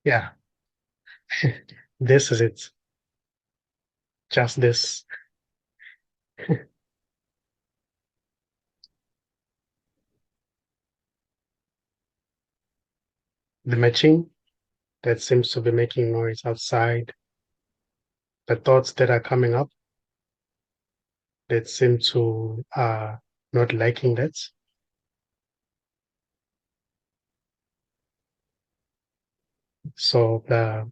Yeah, this is it. Just this. The machine that seems to be making noise outside, the thoughts that are coming up that seem to not liking that. So the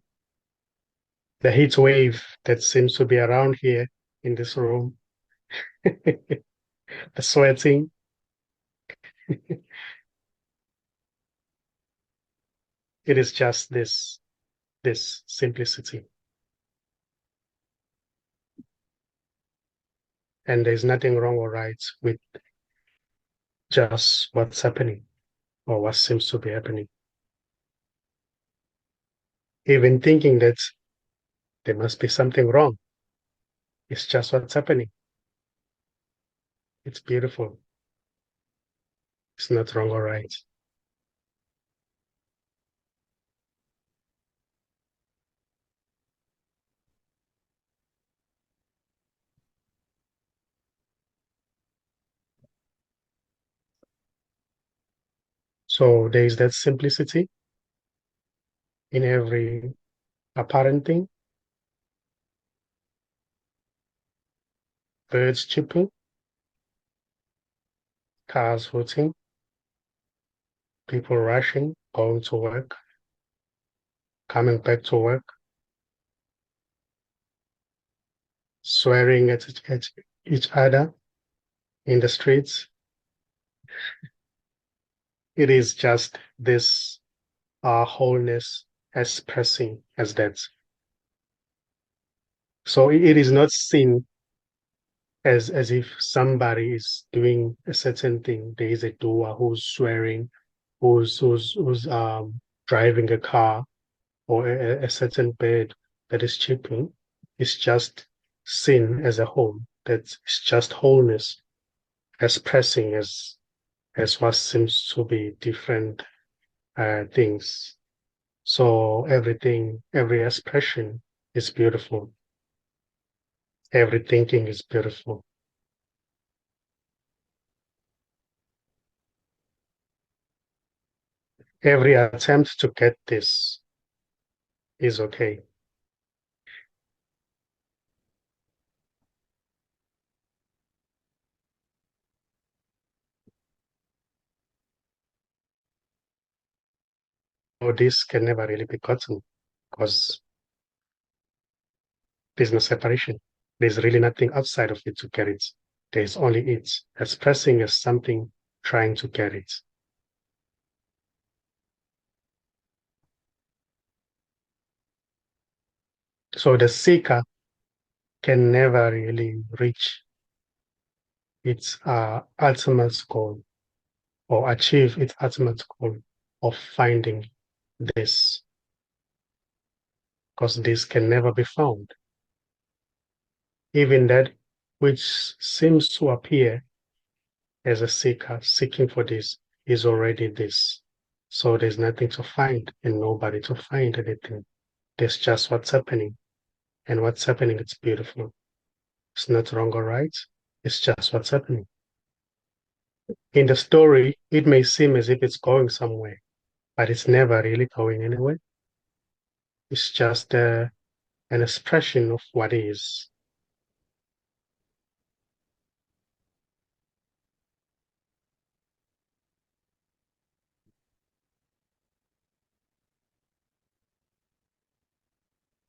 heat wave that seems to be around here in this room, the sweating, it is just this simplicity. And there's nothing wrong or right with just what's happening or what seems to be happening. Even thinking that there must be something wrong, it's just what's happening. It's beautiful. It's not wrong or right. So there is that simplicity in every apparent thing, birds chirping, cars hooting, people rushing, going to work, coming back to work, swearing at each other in the streets. It is just this wholeness expressing as that. So it is not seen as if somebody is doing a certain thing. There is a doer who's swearing, who's driving a car, or a certain bird that is chirping. It's just seen as a whole. That's it's just wholeness expressing as what seems to be different things. So everything, every expression is beautiful. Every thinking is beautiful. Every attempt to get this is okay. Or this can never really be gotten because there's no separation. There's really nothing outside of it to get it. There's only it expressing as something trying to get it. So the seeker can never really reach its ultimate goal or achieve its ultimate goal of finding this, because this can never be found. Even that which seems to appear as a seeker seeking for this is already this. So there's nothing to find and nobody to find anything. There's just what's happening. And what's happening, it's beautiful. It's not wrong or right. It's just what's happening. In the story, it may seem as if it's going somewhere, but it's never really going anywhere. It's just an expression of what is.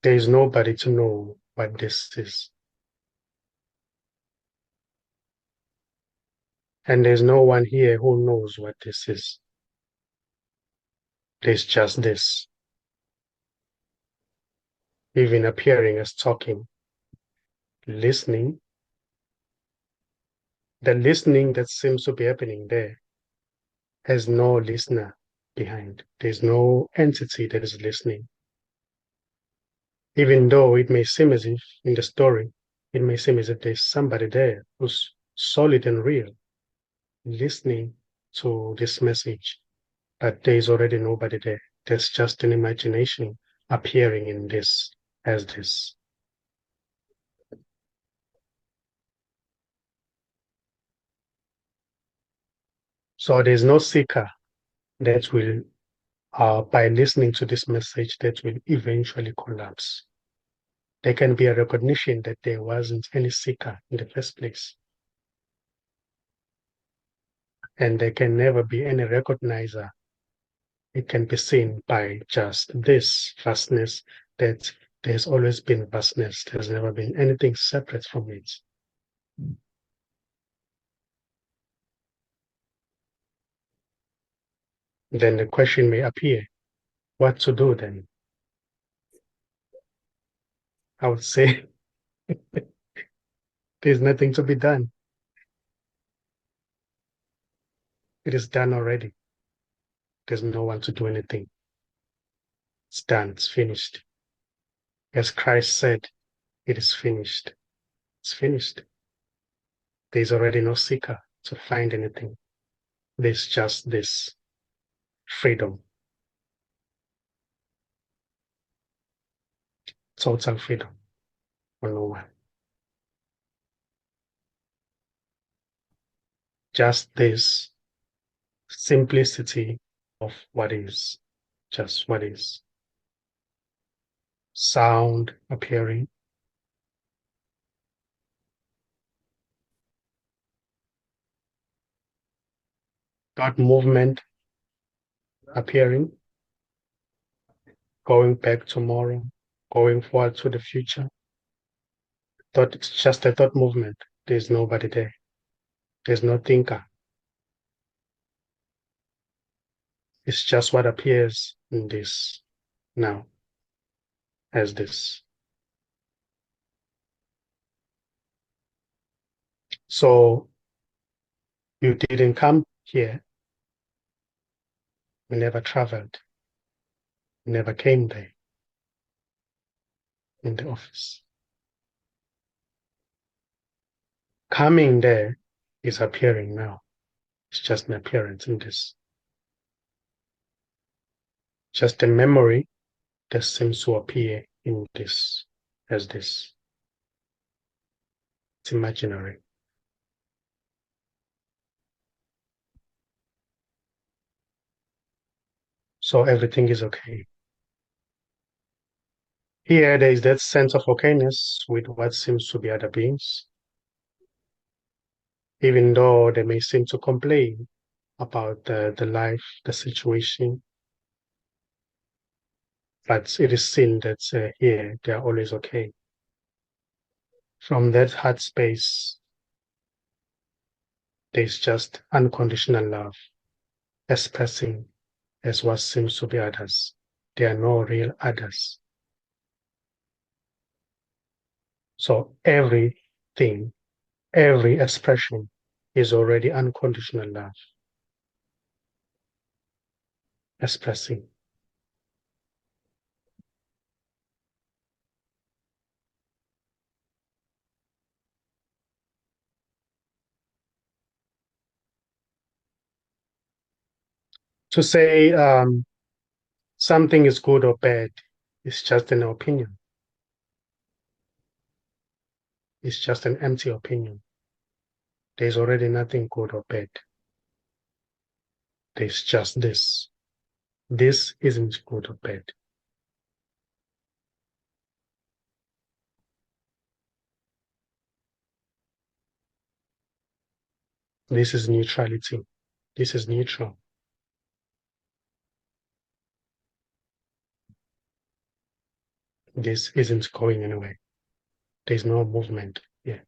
There is nobody to know what this is. And there's no one here who knows what this is. There's just this, even appearing as talking, listening. The listening that seems to be happening there has no listener behind. There's no entity that is listening. Even though it may seem as if in the story, it may seem as if there's somebody there who's solid and real, listening to this message, but there's already nobody there. There's just an imagination appearing in this as this. So there's no seeker that will, by listening to this message, that will eventually collapse. There can be a recognition that there wasn't any seeker in the first place. And there can never be any recognizer. It can be seen by just this vastness, that there's always been vastness. There's never been anything separate from it. Then the question may appear, what to do then? I would say there's nothing to be done. It is done already. There's no one to do anything. It's done. It's finished. As Christ said, it is finished. It's finished. There's already no seeker to find anything. There's just this freedom, total freedom for no one. Just this simplicity of what is, just what is. Sound appearing, thought movement appearing, going back tomorrow, going forward to the future. Thought it's just a thought movement. There's nobody there. There's no thinker. It's just what appears in this now as this. So you didn't come here. You never traveled. You never came there in the office. Coming there is appearing now. It's just an appearance in this. Just a memory that seems to appear in this as this. It's imaginary. So everything is okay. Here, there is that sense of okayness with what seems to be other beings, even though they may seem to complain about the life, the situation, but it is seen that here they are always okay. From that heart space, there's just unconditional love expressing as what seems to be others. There are no real others. So everything, every expression is already unconditional love expressing. To say something is good or bad is just an opinion. It's just an empty opinion. There's already nothing good or bad. There's just this. This isn't good or bad. This is neutrality. This is neutral. this isn't going anywhere. There's no movement. Yeah.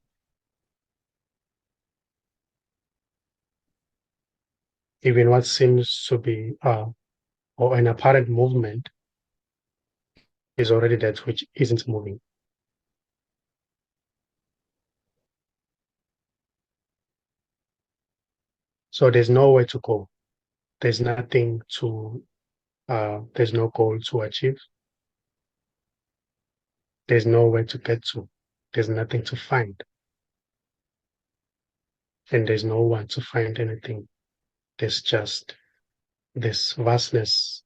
Even what seems to be or an apparent movement is already that which isn't moving. So there's nowhere to go. There's nothing to there's no goal to achieve. There's nowhere to get to. There's nothing to find. And there's no one to find anything. There's just this vastness,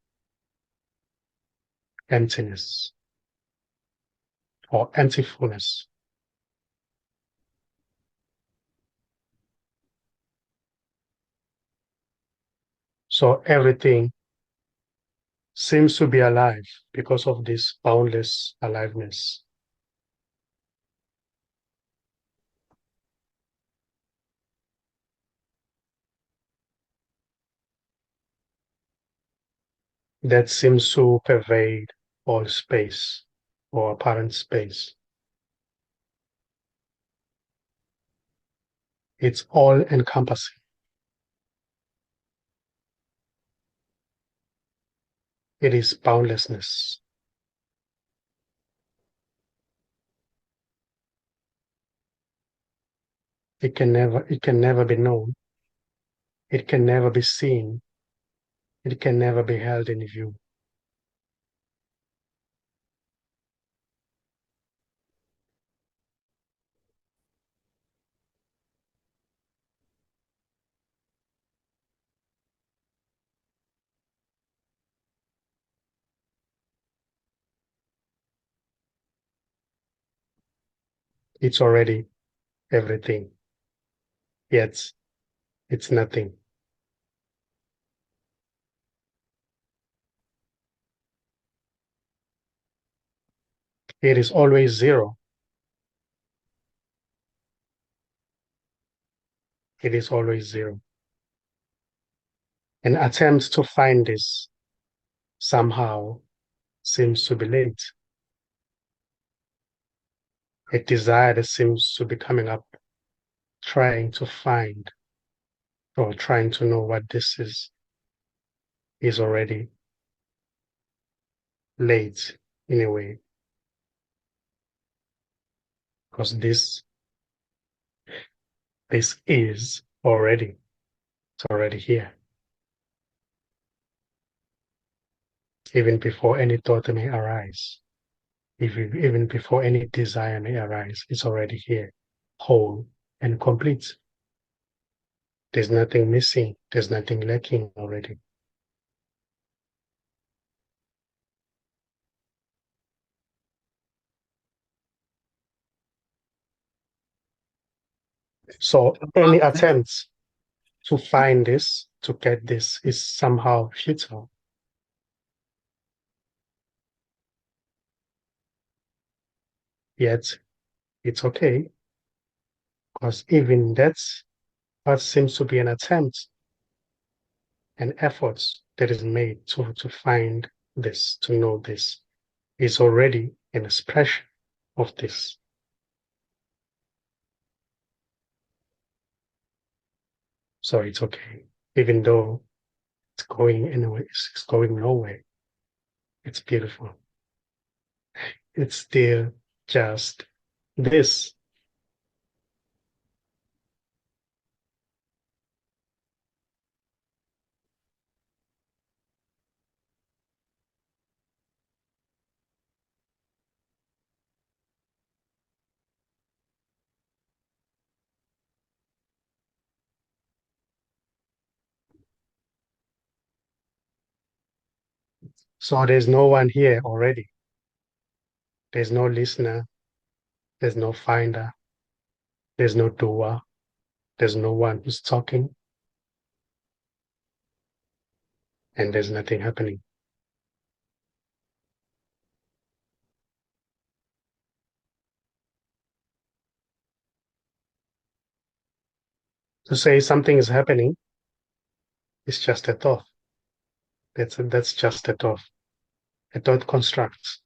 emptiness, or emptifulness. So everything seems to be alive because of this boundless aliveness. That seems to pervade all space or apparent space. It's all encompassing. It is boundlessness. It can never be known. It can never be seen. It can never be held in view. It's already everything, yet it's nothing. It is always zero. It is always zero. An attempt to find this somehow seems to be late. A desire that seems to be coming up, trying to find or trying to know what this is already late in a way, because this is already, it's already here. Even before any thought may arise, even before any desire may arise, it's already here, whole and complete. There's nothing missing, there's nothing lacking already. So any attempt to find this, to get this, is somehow futile. Yet it's okay, because even that's what seems to be an attempt, an effort that is made to find this, to know this, is already an expression of this. So it's okay, even though it's going anywhere, it's going nowhere. It's beautiful. It's still just this. So there's no one here already. There's no listener. There's no finder. There's no doer. There's no one who's talking, and there's nothing happening. To say something is happening is just a thought. That's just a thouth. A thought constructs.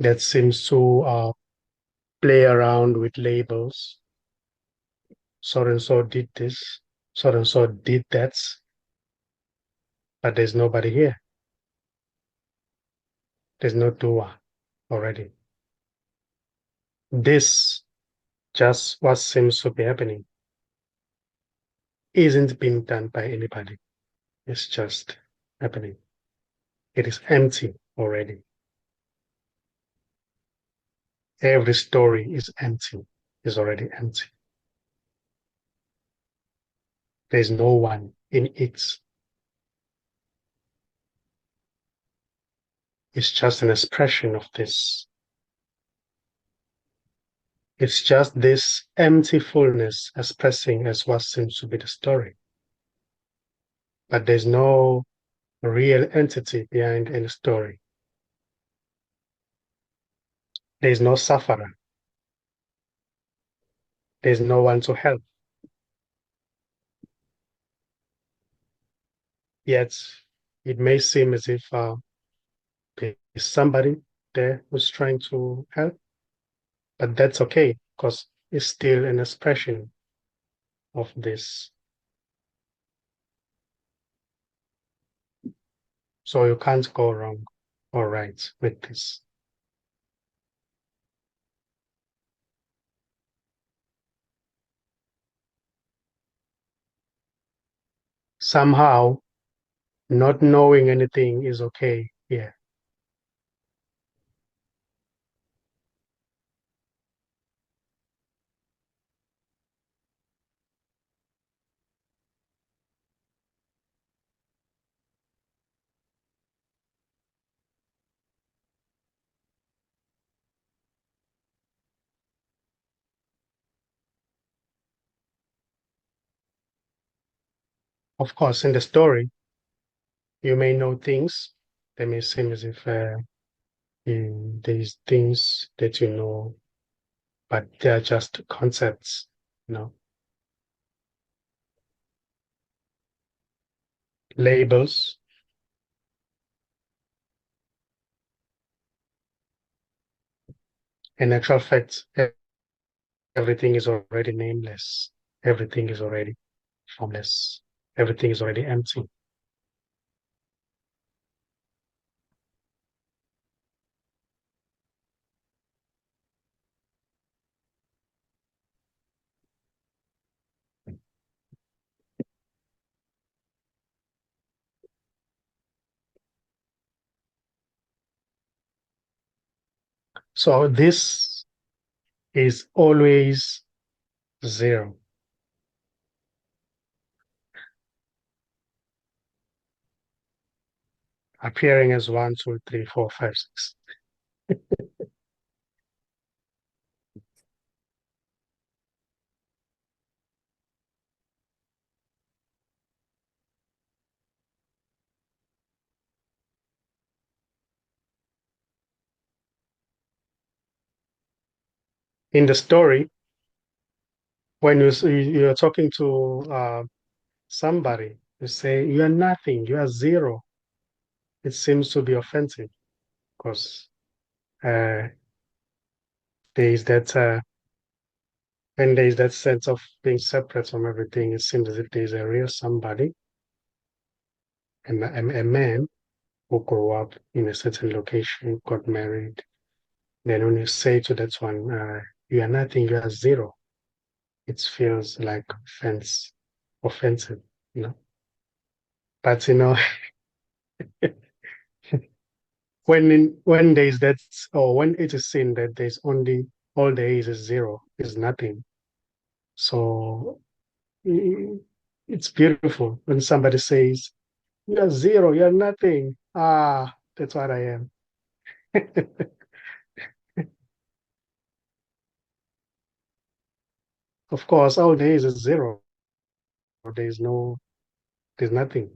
that seems to play around with labels. So and so did this, so and so did that, but there's nobody here. There's no doer already. This just what seems to be happening isn't being done by anybody. It's just happening. It is empty already. Every story is empty, is already empty. There's no one in it. It's just an expression of this. It's just this empty fullness expressing as what seems to be the story. But there's no real entity behind any story. There's no sufferer. There's no one to help. Yet it may seem as if there's somebody there who's trying to help, but that's okay because it's still an expression of this. So you can't go wrong or right with this. Somehow, not knowing anything is okay here. Of course, in the story, you may know things. They may seem as if there's things that you know, but they're just concepts, you know, labels. In actual fact, everything is already nameless. Everything is already formless. Everything is already empty. So this is always zero, appearing as one, two, three, four, five, six. In the story, when you're talking to somebody, you say you are nothing, you are zero. It seems to be offensive because uh, there is that when there is that sense of being separate from everything, it seems as if there is a real somebody, a man who grew up in a certain location, got married. Then when you say to that one, you are nothing, you are zero, it feels like offensive, you know. But you know, when there is that, or when it is seen that there's only all there is zero, is nothing. So it's beautiful when somebody says, "You're zero, you're nothing." Ah, that's what I am. Of course, all there is zero. There's no, there's nothing.